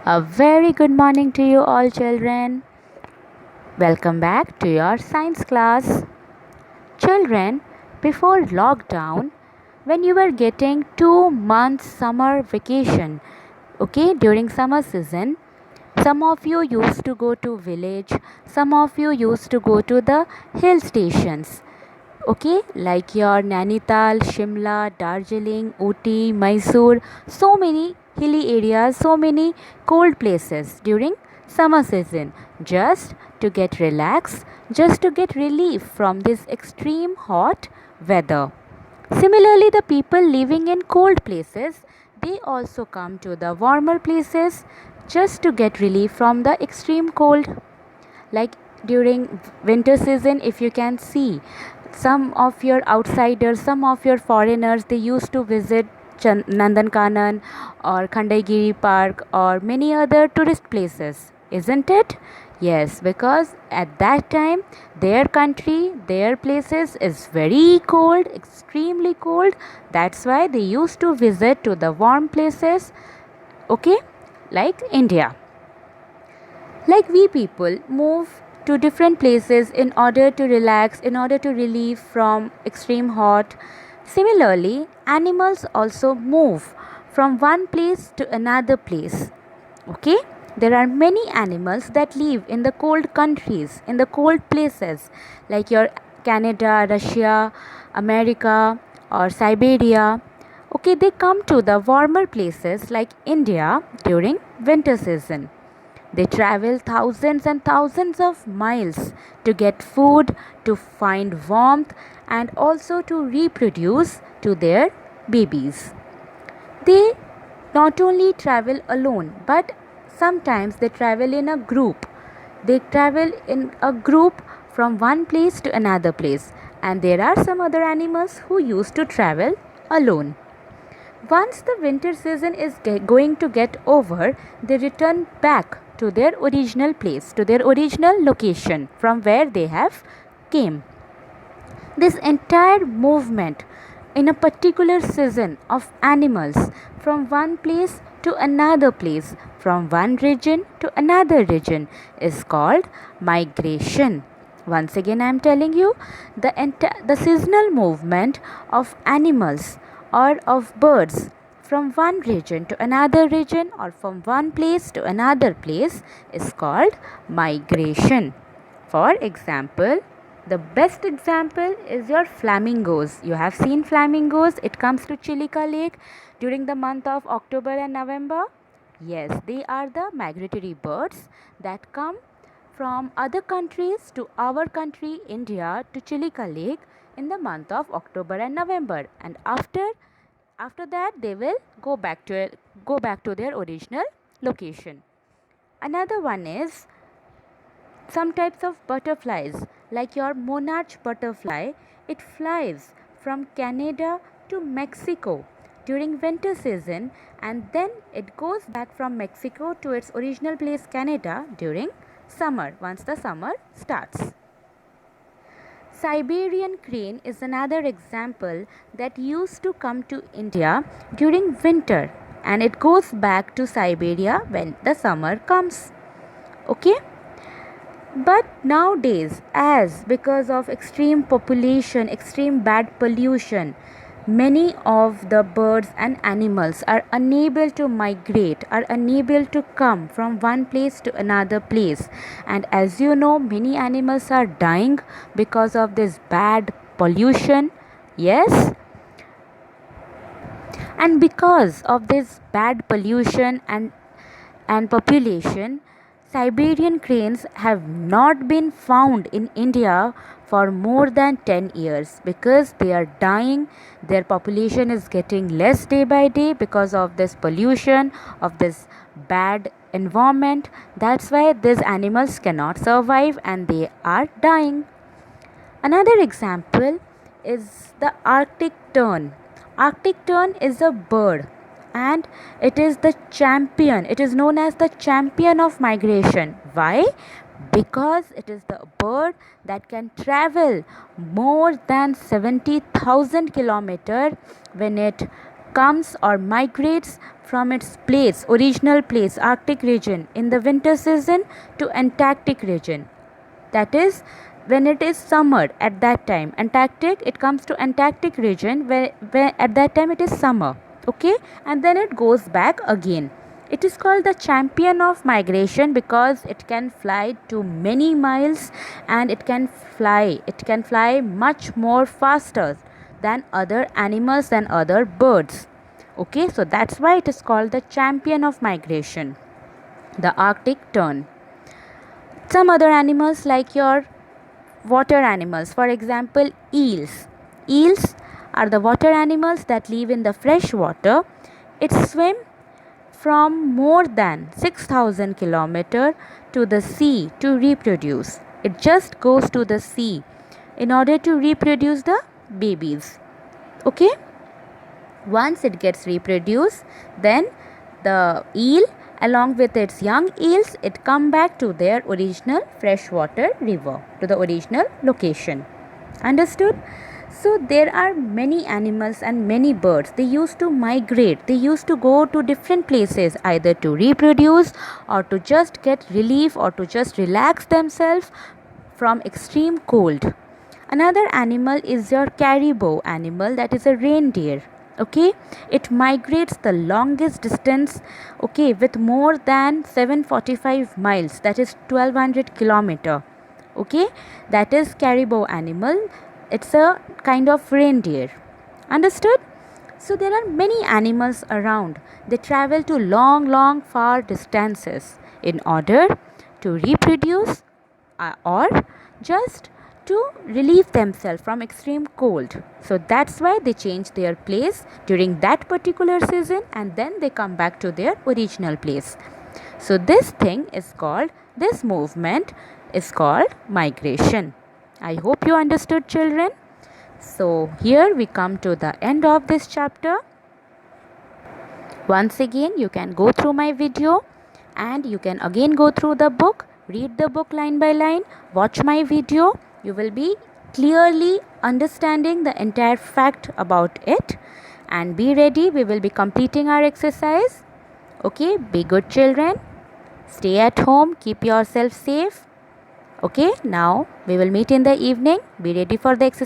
A very good morning to you all, children. Welcome back to your science class. Children, before lockdown, when you were getting 2 months summer vacation, okay, during summer season, some of you used to go to village, some of you used to go to the hill stations, okay, like your Nainital, Shimla, Darjeeling, Ooty, Mysore, so many hilly areas, so many cold places during summer season, just to get relaxed, just to get relief from this extreme hot weather. Similarly, the people living in cold places, they also come to the warmer places just to get relief from the extreme cold. Like during winter season, if you can see, some of your outsiders, some of your foreigners, they used to visit Nandankanan or Khandaigiri Park or many other tourist places, isn't it? Yes, because at that time their country, their places is very cold, extremely cold. That's why they used to visit to the warm places, okay, like India. Like we people move to different places in order to relax, in order to relieve from extreme hot. Similarly, animals also move from one place to another place. Okay? There are many animals that live in the cold countries, in the cold places, like your Canada, Russia, America, or Siberia. Okay, they come to the warmer places like India during winter season. They travel thousands and thousands of miles to get food, to find warmth, and also to reproduce to their babies. They not only travel alone, but sometimes they travel in a group. They travel in a group from one place to another place, and there are some other animals who used to travel alone. Once the winter season is going to get over, they return back to their original place, to their original location from where they have came. This entire movement in a particular season of animals from one place to another place, from one region to another region, is called migration. Once again, I am telling you, the seasonal movement of animals or of birds from one region to another region or from one place to another place is called migration. For example, the best example is your flamingos. You have seen flamingos. It comes to Chilika Lake during the month of October and November. Yes, they are the migratory birds that come from other countries to our country, India, to Chilika Lake in the month of October and November. And after that, they will go back to their original location. Another one is some types of butterflies, like your monarch butterfly. It flies from Canada to Mexico during winter season, and then it goes back from Mexico to its original place Canada during summer, once the summer starts. Siberian crane is another example that used to come to India during winter, and it goes back to Siberia when the summer comes. Okay? But nowadays, as because of extreme population, extreme bad pollution, many of the birds and animals are unable to migrate, are unable to come from one place to another place. And as you know, many animals are dying because of this bad pollution. Yes? And because of this bad pollution and population, Siberian cranes have not been found in India for more than 10 years because they are dying. Their population is getting less day by day because of this pollution, of this bad environment. That's why these animals cannot survive and they are dying. Another example is the Arctic tern. Arctic tern is a bird and it is the champion. It is known as the champion of migration. Why? Because it is the bird that can travel more than 70,000 kilometers when it comes or migrates from its place, original place, Arctic region, in the winter season to Antarctic region. That is, when it is summer at that time, Antarctic, it comes to Antarctic region where at that time it is summer. Okay, and then it goes back again. It is called the champion of migration because it can fly to many miles, and it can fly much more faster than other animals, than other birds. Okay, so that's why it is called the champion of migration, the Arctic tern. Some other animals, like your water animals, for example, eels are the water animals that live in the fresh water. It swim from more than 6,000 kilometers to the sea to reproduce. It just goes to the sea in order to reproduce the babies. Okay, once it gets reproduced, then the eel along with its young eels, it come back to their original freshwater river, to the original location. Understood? So there are many animals and many birds. They used to migrate. They used to go to different places either to reproduce or to just get relief or to just relax themselves from extreme cold. Another animal is your caribou animal, that is a reindeer. Okay, it migrates the longest distance, okay, with more than 745 miles, that is 1200 kilometer. Okay, that is caribou animal. It's a kind of reindeer. Understood? So there are many animals around. They travel to long far distances in order to reproduce or just to relieve themselves from extreme cold. So that's why they change their place during that particular season, and then they come back to their original place. So this movement is called migration. I hope you understood, children. So here we come to the end of this chapter. Once again, you can go through my video and you can again go through the book, read the book line by line, watch my video. You will be clearly understanding the entire fact about it, and be ready. We will be completing our exercise. Okay, be good children. Stay at home. Keep yourself safe. Okay, now we will meet in the evening. Be ready for the exercise.